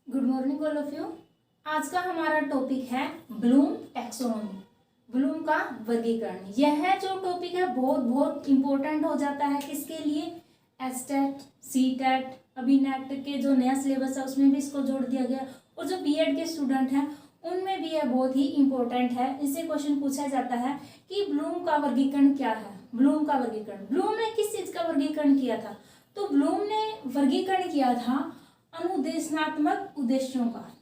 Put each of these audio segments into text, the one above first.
Good morning all of you. आज का हमारा टॉपिक है ब्लूम टैक्सोनॉमी, ब्लूम का वर्गीकरण। यह जो टॉपिक है बहुत बहुत इंपॉर्टेंट हो जाता है किसके लिए, एसटेट, सीटेट, अभी नेट के जो नया सिलेबस है उसमें भी इसको जोड़ दिया गया, और जो बीएड के स्टूडेंट हैं उनमें भी यह बहुत ही इंपॉर्टेंट है। इससे क्वेश्चन पूछा जाता है कि ब्लूम का वर्गीकरण क्या है। ब्लूम का वर्गीकरण, ब्लूम ने किस चीज का वर्गीकरण किया था? तो ब्लूम ने वर्गीकरण किया था अनुदेशनात्मक उद्देश्यों का।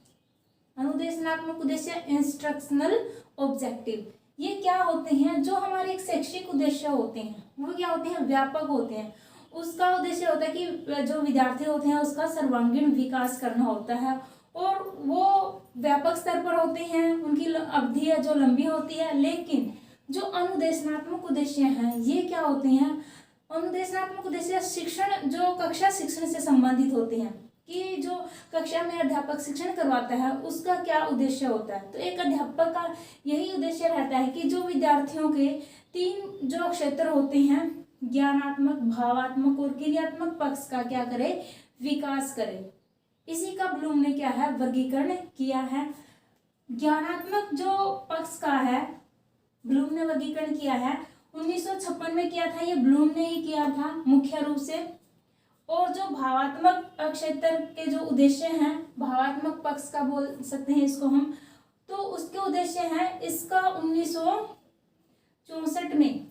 अनुदेशनात्मक उद्देश्य, इंस्ट्रक्शनल ऑब्जेक्टिव, ये क्या होते हैं? जो हमारे एक शैक्षिक उद्देश्य होते हैं वो क्या होते हैं? व्यापक होते हैं। उसका उद्देश्य होता है कि जो विद्यार्थी होते हैं उसका सर्वांगीण विकास करना होता है, और वो व्यापक स्तर पर होते हैं, उनकी अवधि है जो लंबी होती है। लेकिन जो अनुदेशनात्मक उद्देश्य हैं ये क्या होते हैं? अनुदेशनात्मक उद्देश्य शिक्षण, जो कक्षा शिक्षण से संबंधित होते हैं, कि जो कक्षा में अध्यापक शिक्षण करवाता है उसका क्या उद्देश्य होता है। तो एक अध्यापक का यही उद्देश्य रहता है कि जो विद्यार्थियों के तीन जो क्षेत्र होते हैं, ज्ञानात्मक, भावात्मक और क्रियात्मक पक्ष का क्या करे, विकास करे। इसी का ब्लूम ने क्या है, वर्गीकरण किया है। ज्ञानात्मक जो पक्ष का है ब्लूम ने वर्गीकरण किया है 1956 में किया था, ये ब्लूम ने ही किया था मुख्य रूप से। और जो भावात्मक क्षेत्र के जो उद्देश्य हैं, भावात्मक पक्ष का बोल सकते हैं इसको हम, तो उसके उद्देश्य हैं इसका 1964 में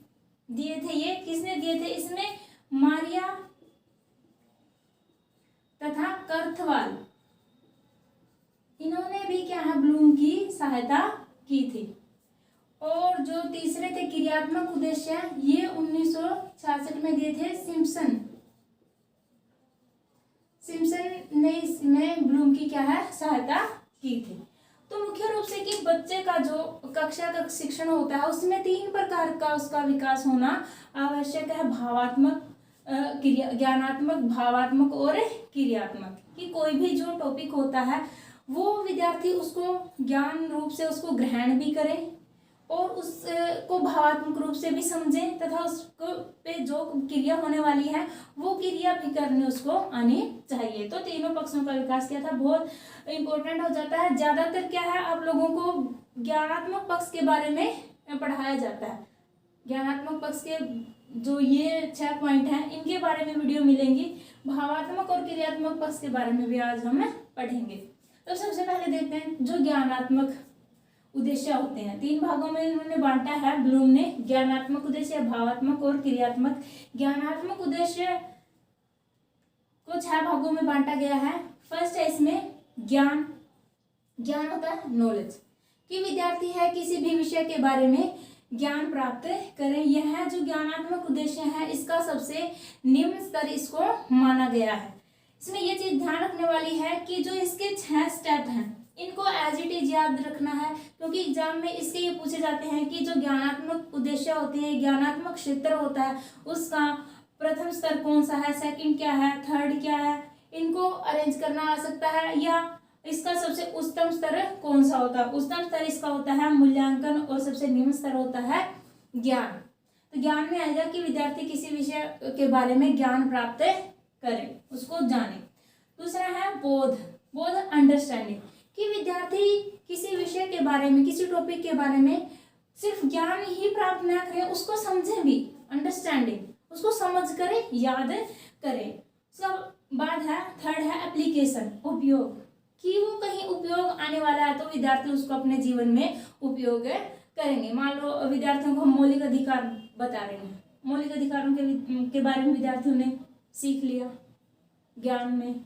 दिए थे। ये किसने दिए थे? इसमें मारिया तथा कर्थवाल, इन्होंने भी क्या है, ब्लूम की सहायता की थी। और जो तीसरे थे क्रियात्मक उद्देश्य, ये 1966 में दिए थे सिम्पसन ने इसमें ब्लूम की क्या है, सहायता की थी। तो मुख्य रूप से कि बच्चे का जो कक्षा का शिक्षण होता है उसमें तीन प्रकार का उसका विकास होना आवश्यक है, भावात्मक, ज्ञानात्मक, भावात्मक और क्रियात्मक। कि कोई भी जो टॉपिक होता है वो विद्यार्थी उसको ज्ञान रूप से उसको ग्रहण भी करे और उसको भावात्मक रूप से भी समझे, तथा उसको पे जो क्रिया होने वाली है वो क्रिया भी करने उसको आनी चाहिए। तो तीनों पक्षों का विकास किया था, बहुत इंपॉर्टेंट हो जाता है। ज्यादातर क्या है, आप लोगों को ज्ञानात्मक पक्ष के बारे में पढ़ाया जाता है। ज्ञानात्मक पक्ष के जो ये 6 पॉइंट हैं इनके बारे में वीडियो मिलेंगी। भावात्मक और क्रियात्मक पक्ष के बारे में भी आज हम पढ़ेंगे। तो सबसे पहले देखते हैं जो ज्ञानात्मक उद्देश्य होते हैं। 3 भागों में इन्होंने बांटा है ब्लूम ने, ज्ञानात्मक उद्देश्य, भावात्मक और क्रियात्मक। ज्ञानात्मक उद्देश्य को 6 भागों में बांटा गया है। फर्स्ट है इसमें ज्ञान। ज्ञान होता है नॉलेज, कि विद्यार्थी है किसी भी विषय के बारे में ज्ञान प्राप्त करें। यह जो ज्ञानात्मक उद्देश्य है इसका सबसे निम्न स्तर इसको माना गया है। इसमें यह चीज ध्यान रखने वाली है कि जो इसके 6 स्टेप हैं इनको एज इट इज याद रखना है, क्योंकि एग्जाम में इसके ये पूछे जाते हैं कि जो ज्ञानात्मक उद्देश्य होते हैं, ज्ञानात्मक क्षेत्र होता है, उसका प्रथम स्तर कौन सा है, सेकंड क्या है, थर्ड क्या है, इनको अरेंज करना आ सकता है, या इसका सबसे उच्चतम स्तर कौन सा होता है। उच्चतम स्तर इसका होता है मूल्यांकन, और सबसे निम्न स्तर होता है ज्ञान। तो ज्ञान में आएगा कि विद्यार्थी किसी विषय के बारे में ज्ञान प्राप्त करे, उसको जाने। दूसरा है बोध। बोध अंडरस्टैंडिंग, कि विद्यार्थी किसी विषय के बारे में, किसी टॉपिक के बारे में सिर्फ ज्ञान ही प्राप्त न करें, उसको समझे भी, अंडरस्टैंडिंग, उसको समझ करे, याद करे। उसका बाद है थर्ड है एप्लीकेशन, उपयोग, कि वो कहीं उपयोग आने वाला है तो विद्यार्थी उसको अपने जीवन में उपयोग करेंगे। मान लो विद्यार्थियों को हम मौलिक अधिकार बता रहे हैं, मौलिक अधिकारों के बारे में विद्यार्थियों ने सीख लिया, ज्ञान में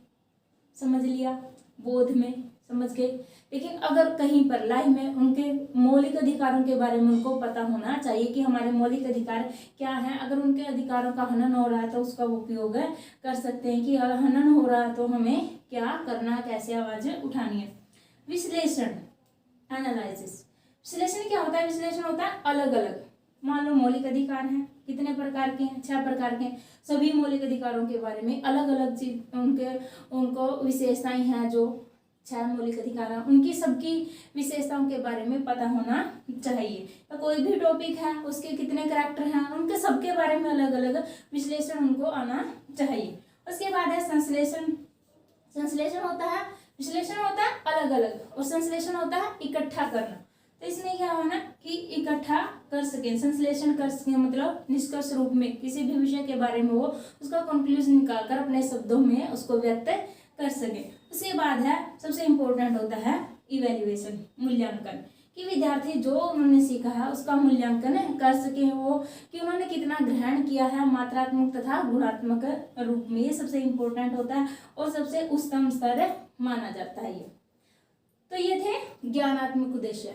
समझ लिया, बोध में समझ गए। लेकिन अगर कहीं पर लाइफ में उनके मौलिक अधिकारों के बारे में उनको पता होना चाहिए कि हमारे मौलिक अधिकार क्या हैं। अगर उनके अधिकारों का हनन हो रहा है तो उसका उपयोग कर सकते हैं कि हनन हो रहा है तो हमें क्या करना है, कैसे आवाज उठानी है। विश्लेषण, एनालिसिस। विश्लेषण क्या होता है? विश्लेषण होता है अलग अलग, मान लो मौलिक अधिकार हैं, कितने प्रकार के हैं? 6 प्रकार के। सभी मौलिक अधिकारों के बारे में अलग अलग चीज उनको विशेषताएं हैं। जो 6 मौलिक अधिकार हैं उनकी सबकी विशेषताओं के बारे में पता होना चाहिए। तो कोई भी टॉपिक है उसके कितने कैरेक्टर हैं, उनके सबके बारे में अलग अलग विश्लेषण उनको आना चाहिए। उसके बाद है संश्लेषण। संश्लेषण होता है विश्लेषण होता है अलग अलग और संश्लेषण होता है इकट्ठा करना। तो इसमें क्या होना कि इकट्ठा कर सकें, संश्लेषण कर सकें, मतलब निष्कर्ष रूप में किसी भी विषय के बारे में वो उसका कंक्लूजन निकालकर अपने शब्दों में उसको व्यक्त कर सके। उसके बाद है सबसे इम्पोर्टेंट होता है इवेल्युएशन, मूल्यांकन, कि विद्यार्थी जो उन्होंने सीखा है उसका मूल्यांकन कर सके वो, कि उन्होंने कितना ग्रहण किया है मात्रात्मक तथा गुणात्मक रूप में। ये सबसे इम्पोर्टेंट होता है और सबसे उच्चतम स्तर माना जाता है ये। तो ये थे ज्ञानात्मक उद्देश्य।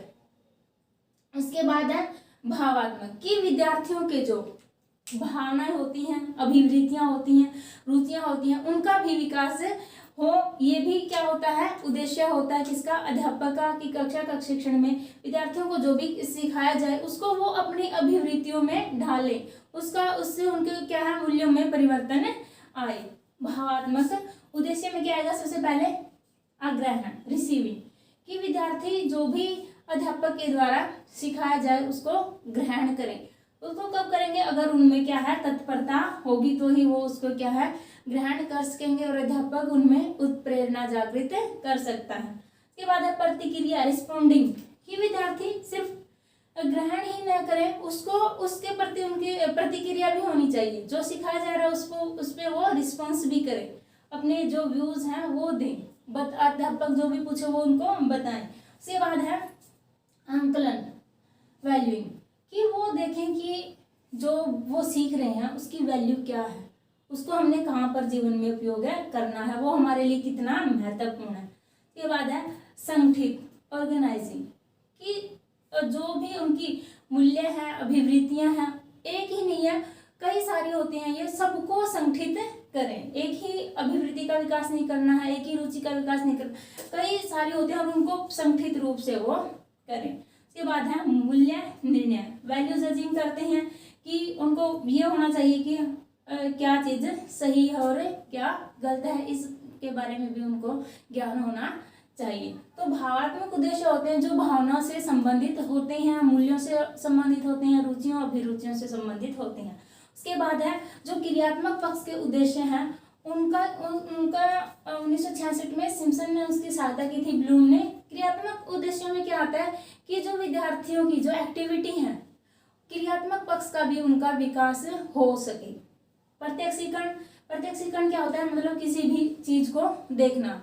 उसके बाद है भावात्मक, कि विद्यार्थियों के जो भावनाएं होती हैं, अभिवृत्तियां होती हैं, रुचियां होती हैं, उनका भी विकास हो। ये भी क्या होता है, उद्देश्य होता है किसका, अध्यापक का, कि कक्षा शिक्षण में विद्यार्थियों को जो भी सिखाया जाए उसको वो अपनी अभिवृत्तियों में ढाले, उसका उससे उनके क्या है मूल्यों में परिवर्तन आए। भावात्मक उद्देश्य में क्या आएगा, सबसे पहले आग्रहण, रिसीविंग, कि विद्यार्थी जो भी अध्यापक के द्वारा सिखाया जाए उसको ग्रहण करें। उसको कब करेंगे, अगर उनमें क्या है तत्परता होगी तो ही वो उसको क्या है ग्रहण कर सकेंगे और अध्यापक उनमें उत्प्रेरणा जागृत कर सकता है। उसके बाद है प्रतिक्रिया, रिस्पोंडिंग, कि विद्यार्थी सिर्फ ग्रहण ही न करें, उसको उसके प्रति उनकी प्रतिक्रिया भी होनी चाहिए। जो सिखाया जा रहा है उसको उस पर वो रिस्पॉन्स भी करें, अपने जो व्यूज हैं वो दें, अध्यापक जो भी पूछे वो उनको बताएं। उसके बाद है आंकलन, वैल्यूइंग, कि वो देखें कि जो वो सीख रहे हैं उसकी वैल्यू क्या है, उसको हमने कहाँ पर जीवन में उपयोग करना है, वो हमारे लिए कितना महत्वपूर्ण है। इसके बाद है संगठित, ऑर्गेनाइजिंग, कि जो भी उनकी मूल्य है, अभिवृत्तियां हैं, एक ही नहीं है, कई सारी होती हैं, ये सबको संगठित करें। एक ही अभिवृत्ति का विकास नहीं करना है, एक ही रुचि का विकास नहीं करना, कई सारी होती हैं और उनको संगठित रूप से वो करें। उसके बाद है मूल्य निर्णय, वैल्यू जजिंग करते हैं, कि उनको ये होना चाहिए कि क्या चीज़ सही है और क्या गलत है, इसके बारे में भी उनको ज्ञान होना चाहिए। तो भावात्मक उद्देश्य होते हैं जो भावनाओं से संबंधित होते हैं, मूल्यों से संबंधित होते हैं, रुचियों अभिरुचियों से संबंधित होते हैं। उसके बाद है जो क्रियात्मक पक्ष के उद्देश्य हैं, उनका 1966 में सिम्पसन ने उसकी सहायता की थी, ब्लूम ने। क्रियात्मक उद्देश्यों में क्या आता है कि जो विद्यार्थियों की जो एक्टिविटी है, क्रियात्मक पक्ष का भी उनका विकास हो सके। प्रत्यक्षीकरण क्या होता है, मतलब किसी भी चीज को देखना।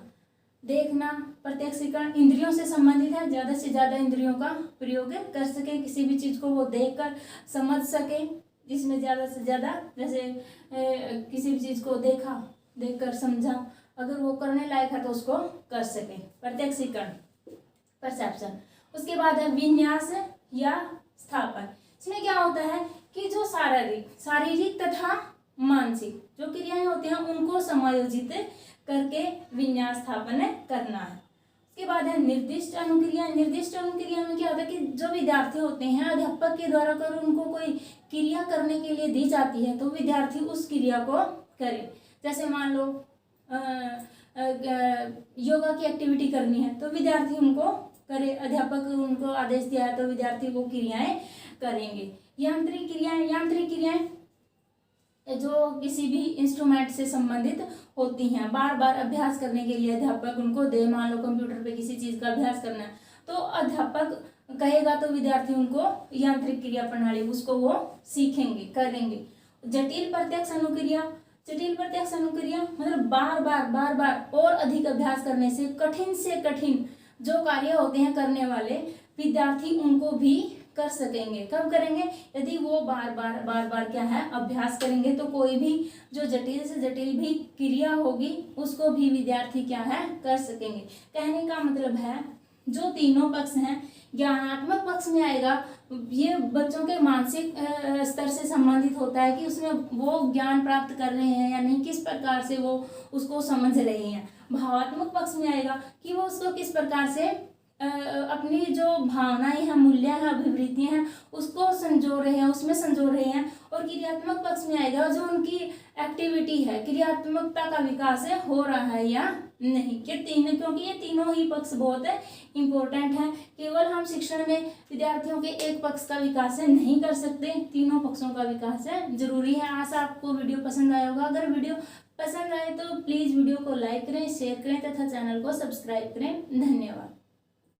प्रत्यक्षीकरण इंद्रियों से संबंधित है, ज्यादा से ज्यादा इंद्रियों का प्रयोग कर सके, किसी भी चीज को वो देखकर समझ सके, जिसमें ज्यादा से ज्यादा, जैसे किसी भी चीज को देखकर समझा, अगर वो करने लायक है तो उसको कर सके, प्रत्यक्षीकरण, परसेप्शन। उसके बाद है विन्यास या स्थापन। इसमें क्या होता है कि जो शारीरिक तथा मानसिक जो क्रियाएं होती हैं उनको समायोजित करके विन्यास स्थापन करना है। उसके बाद है निर्दिष्ट अनुक्रिया। निर्दिष्ट अनुक्रिया में क्या होता है कि जो विद्यार्थी होते हैं अध्यापक के द्वारा कर उनको कोई क्रिया करने के लिए दी जाती है तो विद्यार्थी उस क्रिया को करे। जैसे मान लो योगा की एक्टिविटी करनी है तो विद्यार्थी उनको करे, अध्यापक उनको आदेश दिया है तो विद्यार्थी वो क्रियाएं करेंगे। यांत्रिक क्रियाएं जो किसी भी इंस्ट्रूमेंट से संबंधित होती हैं, बार बार अभ्यास करने के लिए अध्यापक उनको दे। मान लो कंप्यूटर पे किसी चीज का अभ्यास करना है तो अध्यापक कहेगा तो विद्यार्थी उनको यांत्रिक क्रिया प्रणाली उसको वो सीखेंगे, करेंगे। जटिल प्रत्यक्ष अनुक्रिया मतलब बार बार और अधिक अभ्यास करने से कठिन जो कार्य होते हैं करने वाले विद्यार्थी उनको भी कर सकेंगे। कब करेंगे? यदि वो बार बार क्या है अभ्यास करेंगे तो कोई भी जो जटिल से जटिल भी क्रिया होगी उसको भी विद्यार्थी क्या है कर सकेंगे। कहने का मतलब है जो तीनों पक्ष हैं, ज्ञानात्मक पक्ष में आएगा, ये बच्चों के मानसिक स्तर से संबंधित होता है कि उसमें वो ज्ञान प्राप्त कर रहे हैं या नहीं, किस प्रकार से वो उसको समझ रहे हैं। भावात्मक पक्ष में आएगा कि वो उसको किस प्रकार से अपनी जो भावनाएं हैं, मूल्य हैं, अभिवृत्तियां हैं उसको संजो रहे हैं, उसमें संजो रहे हैं। और क्रियात्मक पक्ष में आएगा जो उनकी एक्टिविटी है, क्रियात्मकता का विकास हो रहा है या नहीं। क्योंकि ये तीनों ही पक्ष बहुत इम्पोर्टेंट है। केवल हम शिक्षण में विद्यार्थियों के एक पक्ष का विकास नहीं कर सकते, तीनों पक्षों का विकास जरूरी है। आशा आपको वीडियो पसंद आया होगा। अगर वीडियो पसंद आए तो प्लीज़ वीडियो को लाइक करें, शेयर करें तथा चैनल को सब्सक्राइब करें। धन्यवाद।